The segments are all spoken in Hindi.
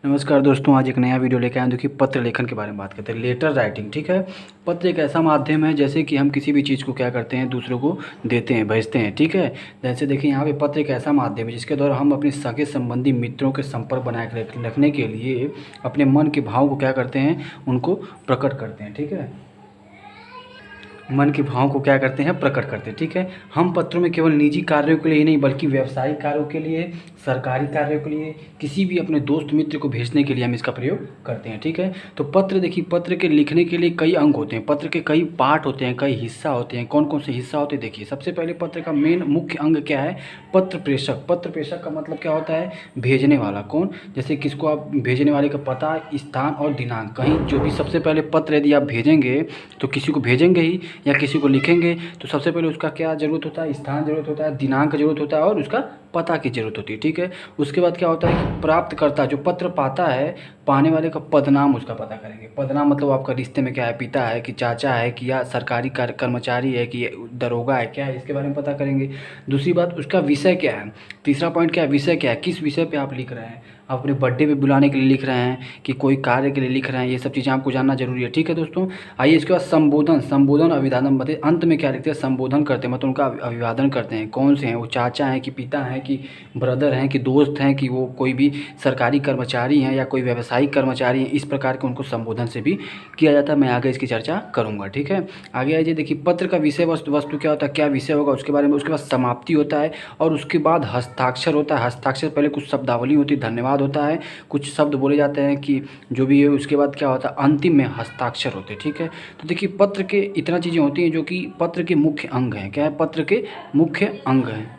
नमस्कार दोस्तों, आज एक नया वीडियो लेकर आए। देखिए, पत्र लेखन के बारे में बात करते हैं। लेटर राइटिंग, ठीक है। पत्र एक ऐसा माध्यम है जैसे कि हम किसी भी चीज़ को क्या करते हैं, दूसरों को देते हैं, भेजते हैं, ठीक है। जैसे देखिए यहाँ पे पत्र एक ऐसा माध्यम है जिसके द्वारा हम अपने सगे संबंधी मित्रों के संपर्क बनाए रखने के लिए अपने मन के भाव को क्या करते हैं, उनको प्रकट करते हैं, ठीक है। मन के भाव को क्या करते हैं, प्रकट करते हैं, ठीक है। हम पत्रों में केवल निजी कार्यों के लिए ही नहीं बल्कि व्यावसायिक कार्यों के लिए, सरकारी कार्यों के लिए, किसी भी अपने दोस्त मित्र को भेजने के लिए हम इसका प्रयोग करते हैं, ठीक है। तो पत्र देखिए, पत्र के लिखने के लिए कई अंग होते हैं, पत्र के कई पार्ट होते हैं, कई हिस्सा होते हैं। कौन कौन से हिस्सा होते हैं देखिए। सबसे पहले पत्र का मेन मुख्य अंग क्या है, पत्र प्रेषक। पत्र प्रेषक का मतलब क्या होता है, भेजने वाला। कौन, जैसे किसको आप भेजने वाले का पता, स्थान और दिनांक। कहीं जो भी सबसे पहले पत्र यदि आप भेजेंगे तो किसी को भेजेंगे ही या किसी को लिखेंगे तो सबसे पहले उसका क्या ज़रूरत होता है, स्थान ज़रूरत होता है, दिनांक ज़रूरत होता है और उसका पता की ज़रूरत होती है, ठीक है। उसके बाद क्या होता है कि प्राप्तकर्ता जो पत्र पाता है, पाने वाले का पदनाम उसका पता करेंगे। पदनाम मतलब आपका रिश्ते में क्या है, पिता है कि चाचा है कि या सरकारी कर्मचारी है कि दरोगा है, क्या है, इसके बारे में पता करेंगे। दूसरी बात, उसका विषय क्या है। तीसरा पॉइंट क्या है, विषय क्या है, किस विषय पे आप लिख रहे हैं। आप अपने बर्थडे पे बुलाने के लिए लिख रहे हैं कि कोई कार्य के लिए लिख रहे हैं, ये सब चीज़ें आपको जानना जरूरी है, ठीक है दोस्तों। आइए इसके बाद संबोधन। संबोधन अभिवादन बताइए, अंत में क्या लिखते हैं, संबोधन करते हैं, मतलब उनका अभिवादन करते हैं। कौन से हैं वो, चाचा हैं कि पिता हैं कि ब्रदर हैं कि दोस्त हैं कि वो कोई भी सरकारी कर्मचारी हैं या कोई व्यावसायिक कर्मचारी हैं, इस प्रकार के उनको संबोधन से भी किया जाता है। मैं आगे इसकी चर्चा करूँगा, ठीक है। आगे आइए देखिए, पत्र का विषय वस्तु क्या होता है, क्या विषय होगा उसके बारे में। उसके बाद समाप्ति होता है और उसके बाद हस्ताक्षर होता है। हस्ताक्षर पहले कुछ शब्दावली होती है, धन्यवाद होता है, कुछ शब्द बोले जाते हैं कि जो भी है। उसके बाद क्या होता है, अंतिम में हस्ताक्षर होते हैं, ठीक है। तो देखिए, पत्र के इतना चीज़ें होती हैं जो कि पत्र के मुख्य अंग हैं। क्या है, पत्र के मुख्य अंग हैं।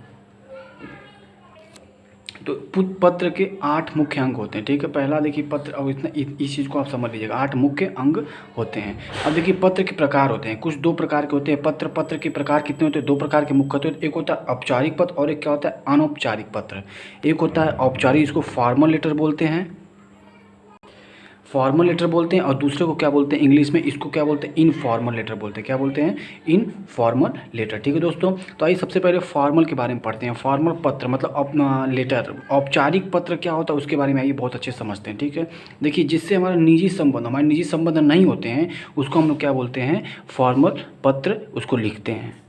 तो पत्र के 8 मुख्य अंग होते हैं, ठीक है। पहला देखिए पत्र, अब इतना इस चीज़ को आप समझ लीजिएगा, 8 मुख्य अंग होते हैं। अब देखिए पत्र के प्रकार होते हैं, कुछ 2 प्रकार के होते हैं। पत्र के प्रकार कितने होते हैं, 2 प्रकार के मुख्य होते हैं। एक होता है औपचारिक पत्र और एक क्या होता है, अनौपचारिक पत्र। एक होता है औपचारिक, इसको फॉर्मल लेटर बोलते हैं, फॉर्मल लेटर बोलते हैं। और दूसरे को क्या बोलते हैं इंग्लिश में, इसको क्या बोलते हैं, इनफॉर्मल लेटर बोलते हैं। क्या बोलते हैं, इनफॉर्मल लेटर, ठीक है दोस्तों। तो आइए सबसे पहले फॉर्मल के बारे में पढ़ते हैं। फॉर्मल पत्र मतलब अपना लेटर। औपचारिक पत्र क्या होता है उसके बारे में आइए बहुत अच्छे समझते हैं, ठीक है। देखिए, जिससे हमारा निजी संबंध, हमारे निजी संबंध नहीं होते हैं उसको हम लोग क्या बोलते हैं, फॉर्मल पत्र उसको लिखते हैं।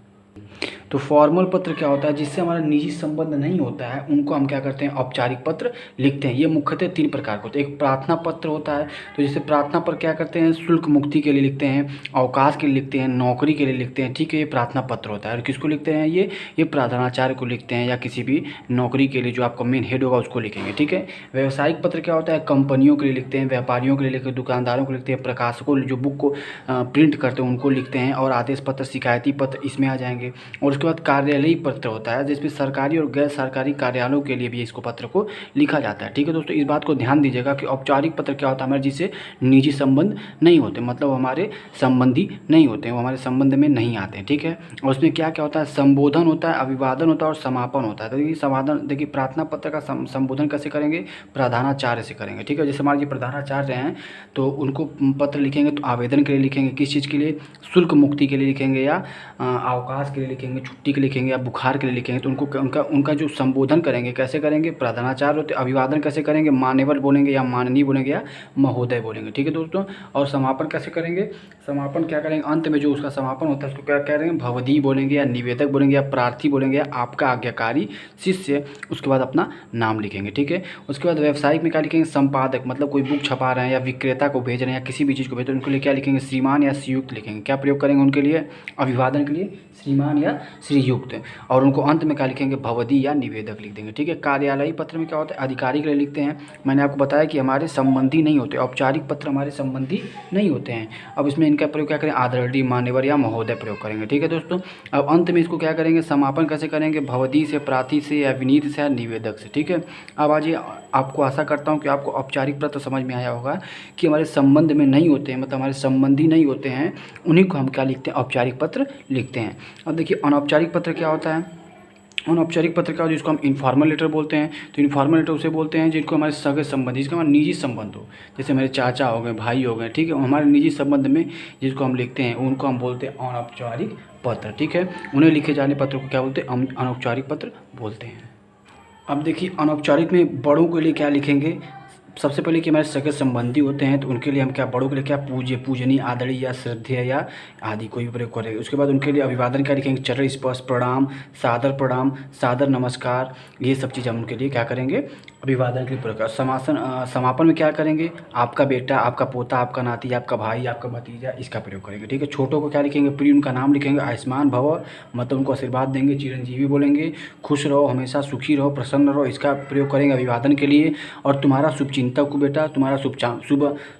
तो फॉर्मल पत्र क्या होता है, जिससे हमारा निजी संबंध नहीं होता है उनको हम क्या करते हैं, औपचारिक पत्र लिखते हैं। ये मुख्यतः 3 प्रकार के होते हैं। एक प्रार्थना पत्र होता है, तो जैसे प्रार्थना पर क्या करते हैं, शुल्क मुक्ति के लिए लिखते हैं, अवकाश के लिए लिखते हैं, नौकरी के लिए लिखते हैं, ठीक है। ये प्रार्थना पत्र होता है। और किसको लिखते हैं, ये प्रधानाचार्य को लिखते हैं या किसी भी नौकरी के लिए जो आपका मेन हेड होगा उसको लिखेंगे, ठीक है। व्यावसायिक पत्र क्या होता है, कंपनियों के लिए लिखते हैं, व्यापारियों के लिए लिखते हैं, दुकानदारों को लिखते हैं, प्रकाशकों जो बुक को प्रिंट करते हैं उनको लिखते हैं। और आदेश पत्र, शिकायती पत्र इसमें आ जाएंगे। और उसके बाद कार्यालयीय पत्र होता है जिसमें सरकारी और गैर सरकारी कार्यालयों के लिए भी इसको पत्र को लिखा जाता है, ठीक है दोस्तों। इस बात को ध्यान दीजिएगा कि औपचारिक पत्र क्या होता है, हमारे जिससे निजी संबंध नहीं होते, मतलब हमारे संबंधी नहीं होते हैं, वो हमारे संबंध में नहीं आते हैं, ठीक है। और उसमें क्या क्या होता है, संबोधन होता है, अभिवादन होता है और समापन होता है। तो ये समाधान देखिए, प्रार्थना पत्र का संबोधन कैसे करेंगे, प्रधानाचार्य से करेंगे, ठीक है। जैसे हमारे जी प्रधानाचार्य हैं तो उनको पत्र लिखेंगे तो आवेदन के लिए लिखेंगे, किस चीज़ के लिए, शुल्क मुक्ति के लिए लिखेंगे या अवकाश के लिए लिखेंगे, छुट्टी के लिए लिखेंगे या बुखार के लिए लिखेंगे। तो उनका उनका जो संबोधन करेंगे कैसे करेंगे, प्रधानाचार्य होते। अभिवादन कैसे करेंगे, मान्यवर बोलेंगे या माननीय बोलेंगे या महोदय बोलेंगे, ठीक है दोस्तों। और समापन कैसे करेंगे, समापन क्या करेंगे, अंत में जो उसका समापन होता है उसको क्या करेंगे, भवदी बोलेंगे या निवेदक बोलेंगे या प्रार्थी बोलेंगे या आपका आज्ञाकारी शिष्य। उसके बाद अपना नाम लिखेंगे, ठीक है। उसके बाद व्यावसायिक में क्या लिखेंगे, संपादक, मतलब कोई बुक छपा रहे हैं या विक्रेता को भेज रहे हैं या किसी भी चीज़ को भेज रहे हैं उनके लिए क्या लिखेंगे, श्रीमान या श्रीयुक्त लिखेंगे। क्या प्रयोग करेंगे उनके लिए, अभिवादन के लिए श्रीमान या श्रीयुक्त। और उनको अंत में क्या लिखेंगे, भवदी या निवेदक लिख देंगे, ठीक है। कार्यालयीय पत्र में क्या होता है, अधिकारी के लिए लिखते हैं। मैंने आपको बताया कि हमारे संबंधी नहीं होते, औपचारिक पत्र हमारे संबंधी नहीं होते हैं। अब इसमें इनका प्रयोग क्या करें, आदरणीय, मान्यवर या महोदय प्रयोग करेंगे, ठीक है दोस्तों। अब अंत में इसको क्या करेंगे, समापन कैसे करेंगे, भवदी से, प्रार्थी से या विनीत से या निवेदक से, ठीक है। अब आज आपको आशा करता हूँ कि आपको औपचारिक पत्र समझ में आया होगा कि हमारे संबंध में नहीं होते हैं, मतलब हमारे संबंधी नहीं होते हैं, उन्हीं को हम क्या लिखते हैं, औपचारिक पत्र लिखते हैं। अब देखिए अनौपचारिक पत्र क्या होता है, अनौपचारिक पत्र का जिसको हम इनफॉर्मल लेटर बोलते हैं। तो इनफॉर्मल लेटर उसे बोलते हैं जिनको हमारे सगे संबंधी, जिसका हमारा निजी संबंध हो, जैसे मेरे चाचा हो गए, भाई हो गए, ठीक है। हमारे निजी संबंध में जिसको हम लिखते हैं उनको हम बोलते हैं अनौपचारिक पत्र, ठीक है। उन्हें लिखे जाने पत्र को क्या बोलते हैं, अनौपचारिक पत्र बोलते हैं। अब देखिए अनौपचारिक में बड़ों के लिए क्या लिखेंगे, सबसे पहले कि हमारे सगे संबंधी होते हैं तो उनके लिए हम क्या, बड़ों के लिए क्या पूज्य, पूजनीय, आदरणीय या श्रद्धेय या आदि कोई भी प्रयोग करेंगे। उसके बाद उनके लिए अभिवादन क्या लिखेंगे, चरण स्पर्श, प्रणाम, सादर नमस्कार, ये सब चीज़ हम उनके लिए क्या करेंगे, अभिवादन के लिए प्रयोग करें। समापन में क्या करेंगे, आपका बेटा, आपका पोता, आपका नाती, आपका भाई, आपका भतीजा, इसका प्रयोग करेंगे। ठीक है, छोटों को क्या लिखेंगे, प्रिय, उनका नाम लिखेंगे, आयुष्मान भव, मतलब उनको आशीर्वाद देंगे, चिरंजीवी बोलेंगे, खुश रहो, हमेशा सुखी रहो, प्रसन्न रहो, इसका प्रयोग करेंगे अभिवादन के लिए। और तुम्हारा शुभचिंतक को बेटा, तुम्हारा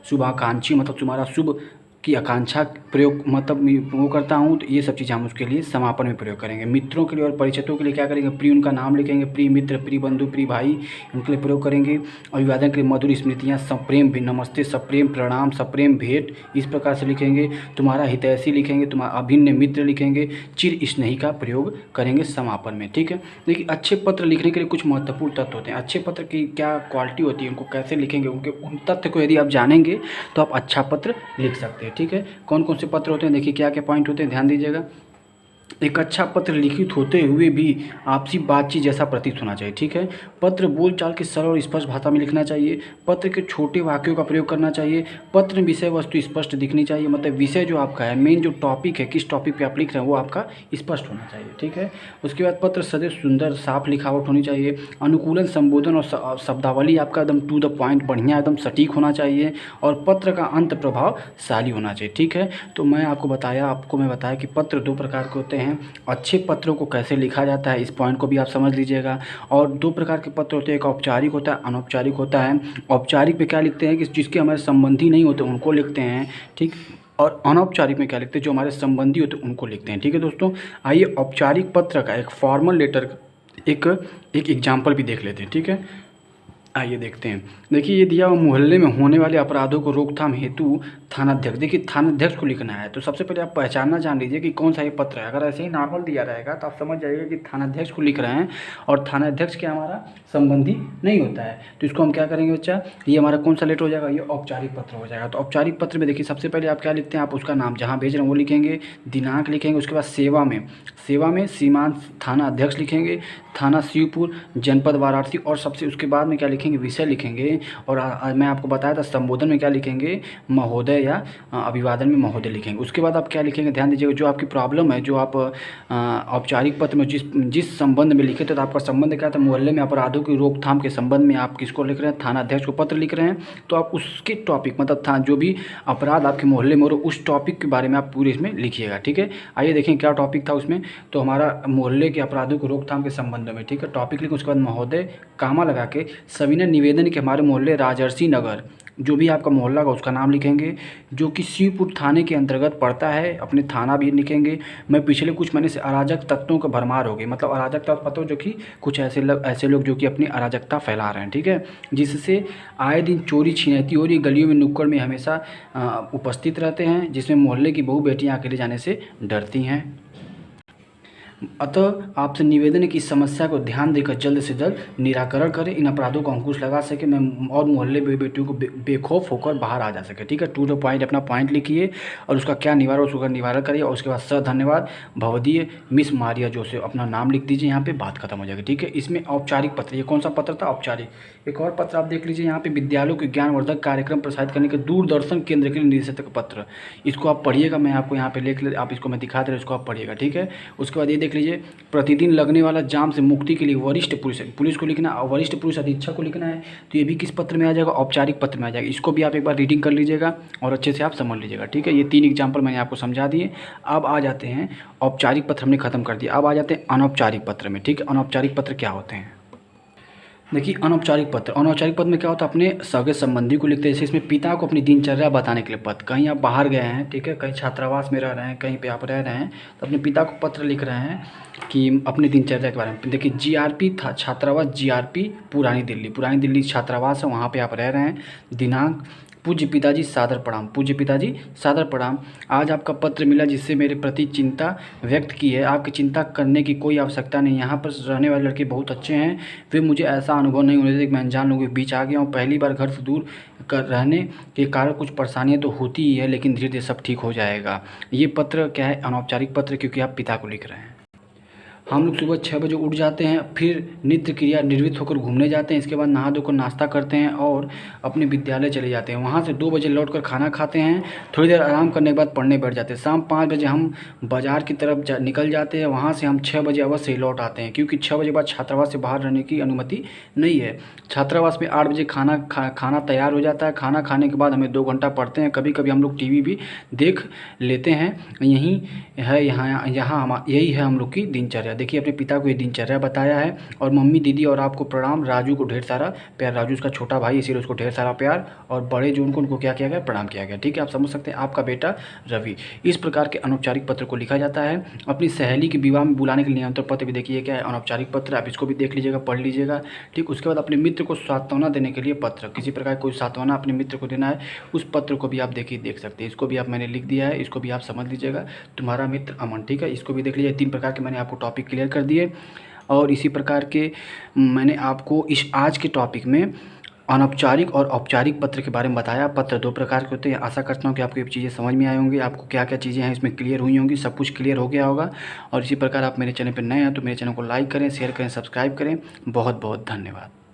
शुभाकांक्षी, मतलब तुम्हारा शुभ की आकांक्षा प्रयोग, मतलब वो करता हूँ, तो ये सब चीज़ हम उसके लिए समापन में प्रयोग करेंगे। मित्रों के लिए और परिचितों के लिए क्या करेंगे, प्रिय, उनका नाम लिखेंगे, प्रिय मित्र, प्रिय बंधु, प्रिय भाई, उनके लिए प्रयोग करेंगे। अभिवादन के लिए मधुर स्मृतियाँ, सप्रेम नमस्ते, सप्रेम प्रणाम, सप्रेम भेंट, इस प्रकार से लिखेंगे। तुम्हारा हितैषी लिखेंगे, तुम्हारा अभिन्न मित्र लिखेंगे, चिर स्नेही का प्रयोग करेंगे समापन में। ठीक है, देखिए अच्छे पत्र लिखने के लिए कुछ महत्वपूर्ण तत्व होते हैं। अच्छे पत्र की क्या क्वालिटी होती है, उनको कैसे लिखेंगे, उनके उन तथ्य को यदि आप जानेंगे तो आप अच्छा पत्र लिख सकते हैं। ठीक है, कौन कौन से पत्र होते हैं, देखिए क्या क्या पॉइंट होते हैं, ध्यान दीजिएगा। एक अच्छा पत्र लिखित होते हुए भी आपसी बातचीत जैसा प्रतीत होना चाहिए। ठीक है, पत्र बोलचाल की सरल और स्पष्ट भाषा में लिखना चाहिए। पत्र के छोटे वाक्यों का प्रयोग करना चाहिए। पत्र में विषय वस्तु स्पष्ट दिखनी चाहिए, मतलब विषय जो आपका है, मेन जो टॉपिक है, किस टॉपिक पे आप लिख रहे हैं वो आपका स्पष्ट होना चाहिए। ठीक है, उसके बाद पत्र सदैव सुंदर साफ लिखावट होनी चाहिए। अनुकूलन, संबोधन और शब्दावली आपका एकदम टू द पॉइंट, बढ़िया एकदम सटीक होना चाहिए। और पत्र का अंत प्रभावशाली होना चाहिए। ठीक है, तो मैं बताया कि पत्र दो प्रकार के होते हैं। अच्छे पत्रों को कैसे लिखा जाता है, इस पॉइंट को भी आप समझ लीजिएगा। और दो प्रकार के पत्र होते हैं, एक औपचारिक होता है, अनौपचारिक होता है। औपचारिक पे क्या लिखते हैं कि जिसके हमारे संबंधी नहीं होते उनको लिखते हैं। ठीक, और अनौपचारिक में क्या लिखते हैं, जो हमारे संबंधी होते हैं उनको लिखते हैं। ठीक है दोस्तों, आइए औपचारिक पत्र का एक फॉर्मल लेटर एक एग्जाम्पल भी देख लेते हैं। ठीक है, आइए देखते हैं। देखिए ये दिया हुआ, मोहल्ले में होने वाले अपराधों को रोकथाम हेतु थानाध्यक्ष, देखिए थानाध्यक्ष को लिखना है। तो सबसे पहले आप पहचानना जान लीजिए कि कौन सा ये पत्र है। अगर ऐसे ही नॉर्मल दिया रहेगा तो आप समझ जाइएगा कि थानाध्यक्ष को लिख रहे हैं, और थानाध्यक्ष क्या हमारा संबंधी नहीं होता है। तो इसको हम क्या करेंगे बच्चा, ये हमारा कौन सा लेटर हो जाएगा, ये औपचारिक पत्र हो जाएगा। तो औपचारिक पत्र में देखिए सबसे पहले आप क्या लिखते हैं, आप उसका नाम जहाँ भेज रहे हैं वो लिखेंगे, दिनांक लिखेंगे, उसके बाद सेवा में सीमांत थाना अध्यक्ष लिखेंगे, थाना शिवपुर, जनपद वाराणसी, और सबसे उसके बाद में क्या लिखेंगे, विषय लिखेंगे। और मैं आपको बताया था संबोधन में क्या लिखेंगे, महोदय, या अभिवादन में महोदय लिखेंगे। उसके बाद आप क्या लिखेंगे, ध्यान दीजिएगा, जो आपकी प्रॉब्लम है, जो आप औपचारिक पत्र में जिस संबंध में लिखे थे, तो आपका संबंध क्या था, मोहल्ले में अपराधों की रोकथाम के संबंध में आप किसको लिख रहे हैं, थाना अध्यक्ष को पत्र लिख रहे हैं। तो आप उसके टॉपिक, मतलब था जो भी अपराध आपके मोहल्ले में हो रहे, उस टॉपिक के बारे में आप पूरे इसमें लिखिएगा। ठीक है, आइए देखें क्या टॉपिक था उसमें। तो हमारा मोहल्ले के अपराधों की रोकथाम के संबंध में, ठीक है, टॉपिक लिखें, उसके बाद महोदय कामा लगा के सविनय निवेदन के हमारे मोहल्ले राजर्षि नगर, जो भी आपका मोहल्ला का उसका नाम लिखेंगे, जो कि शिवपुर थाने के अंतर्गत पड़ता है, अपने थाना भी लिखेंगे। मैं पिछले कुछ महीने से अराजक तत्वों का भरमार हो गई, मतलब अराजक तत्व पता हो, जो कि कुछ ऐसे लोग जो कि अपनी अराजकता फैला रहे हैं। ठीक है, जिससे आए दिन चोरी छिनैती हो रही, गलियों में नुक्कड़ में हमेशा उपस्थित रहते हैं, जिसमें मोहल्ले की बहू बेटियाँ अकेले जाने से डरती हैं। अतः आपसे निवेदन है कि इस समस्या को ध्यान देकर जल्द से जल्द निराकरण करें, इन अपराधों को अंकुश लगा सके, मैं और मोहल्ले बेटियों को बेखौफ होकर बाहर आ जा सके। ठीक है, टू द पॉइंट अपना पॉइंट लिखिए, और उसका क्या निवारण, उसका निवारण करिए। और उसके बाद सर धन्यवाद भवदीय मिस मारिया जोसेफ, अपना नाम लिख दीजिए, यहाँ पे बात खत्म हो जाएगी। ठीक है, इसमें औपचारिक पत्र, ये कौन सा पत्र था, औपचारिक। एक और पत्र आप देख लीजिए, यहाँ पे विद्यालयों के ज्ञानवर्धक कार्यक्रम प्रसारित करने के दूरदर्शन केंद्र के निदेशक पत्र, इसको आप पढ़िएगा, मैं आपको यहाँ पे लिख ले, आप इसको मैं दिखा दे रहा हूँ, इसको आप पढ़िएगा। ठीक है, उसके बाद ये देख लीजिए, प्रतिदिन लगने वाला जाम से मुक्ति के लिए वरिष्ठ पुलिस को लिखना, और वरिष्ठ पुलिस अधीक्षक को लिखना है। तो ये भी किस पत्र में आ जाएगा, औपचारिक पत्र में आ जाएगा। इसको भी आप एक बार रीडिंग कर लीजिएगा और अच्छे से आप समझ लीजिएगा। ठीक है, ये 3 एग्जाम्पल मैंने आपको समझा दिए। अब आ जाते हैं, औपचारिक पत्र हमने खत्म कर दिया, अब आ जाते हैं अनौपचारिक पत्र में। ठीक है, अनौपचारिक पत्र क्या होते हैं, देखिए अनौपचारिक पत्र में क्या होता है, अपने सगे संबंधी को लिखते हैं। जैसे इसमें पिता को अपनी दिनचर्या बताने के लिए पत्र, कहीं आप बाहर गए हैं, ठीक है, कहीं छात्रावास में रह रहे हैं, कहीं पे आप रह रहे हैं, तो अपने पिता को पत्र लिख रहे हैं कि अपनी दिनचर्या के बारे में। देखिए जीआरपी था छात्रावास, जीआरपी पुरानी दिल्ली छात्रावास है, वहाँ पर आप रह रहे हैं। दिनांक, पूज्य पिताजी सादर प्रणाम, आज आपका पत्र मिला जिससे मेरे प्रति चिंता व्यक्त की है। आपकी चिंता करने की कोई आवश्यकता नहीं, यहाँ पर रहने वाले लड़के बहुत अच्छे हैं, वे मुझे ऐसा अनुभव नहीं होने देते कि मैं अनजान लोगों के बीच आ गया हूँ। पहली बार घर से दूर कर रहने के कारण कुछ परेशानियाँ तो होती ही है, लेकिन धीरे धीरे सब ठीक हो जाएगा। ये पत्र क्या है, अनौपचारिक पत्र, क्योंकि आप पिता को लिख रहे हैं। हम लोग सुबह 6 बजे उठ जाते हैं, फिर नित्य क्रिया निवृत्त होकर घूमने जाते हैं। इसके बाद नहा धोकर नाश्ता करते हैं और अपने विद्यालय चले जाते हैं। वहाँ से 2 बजे लौटकर खाना खाते हैं, थोड़ी देर आराम करने के बाद पढ़ने बैठ जाते हैं। शाम 5 बजे हम बाज़ार की तरफ निकल जाते हैं। वहाँ से हम 6 बजे अवश्य ही लौट आते हैं, क्योंकि 6 बजे बाद छात्रावास से बाहर रहने की अनुमति नहीं है। छात्रावास में 8 बजे खाना तैयार हो जाता है। खाना खाने के बाद हमें 2 घंटा पढ़ते हैं। कभी कभी हम लोग टीवी भी देख लेते हैं। यही है यही है हम लोग की दिनचर्या। देखिए, अपने पिता को ये दिनचर्या बताया है। और मम्मी, दीदी और आपको प्रणाम। राजू को ढेर सारा प्यार। राजू उसका छोटा भाई, इसीलिए उसको ढेर सारा प्यार। और बड़े जो उनको क्या किया गया, प्रणाम किया गया। ठीक है, आप समझ सकते हैं। आपका बेटा रवि। इस प्रकार के अनौपचारिक पत्र को लिखा जाता है। अपनी सहेली के विवाह में बुलाने के लिए निमंत्रण पत्र भी देखिए क्या है, अनौपचारिक पत्र। आप इसको भी देख लीजिएगा, पढ़ लीजिएगा। ठीक, उसके बाद अपने मित्र को सांत्वना देने के लिए पत्र, किसी प्रकार कोई सांत्वना अपने मित्र को देना है, उस पत्र को भी आप देखिए देख सकते हैं। इसको भी आप मैंने लिख दिया है, इसको भी आप समझ लीजिएगा। तुम्हारा मित्र अमन। ठीक है, इसको भी देख लीजिए। 3 प्रकार के मैंने आपको टॉपिक क्लियर कर दिए। और इसी प्रकार के मैंने आपको इस आज के टॉपिक में अनौपचारिक और औपचारिक पत्र के बारे में बताया। पत्र 2 प्रकार के होते हैं। आशा करता हूँ कि आपको ये चीज़ें समझ में आई होंगी, आपको क्या क्या चीज़ें हैं इसमें क्लियर हुई होंगी, सब कुछ क्लियर हो गया होगा। और इसी प्रकार आप मेरे चैनल पर नए हैं तो मेरे चैनल को लाइक करें, शेयर करें, सब्सक्राइब करें। बहुत बहुत धन्यवाद।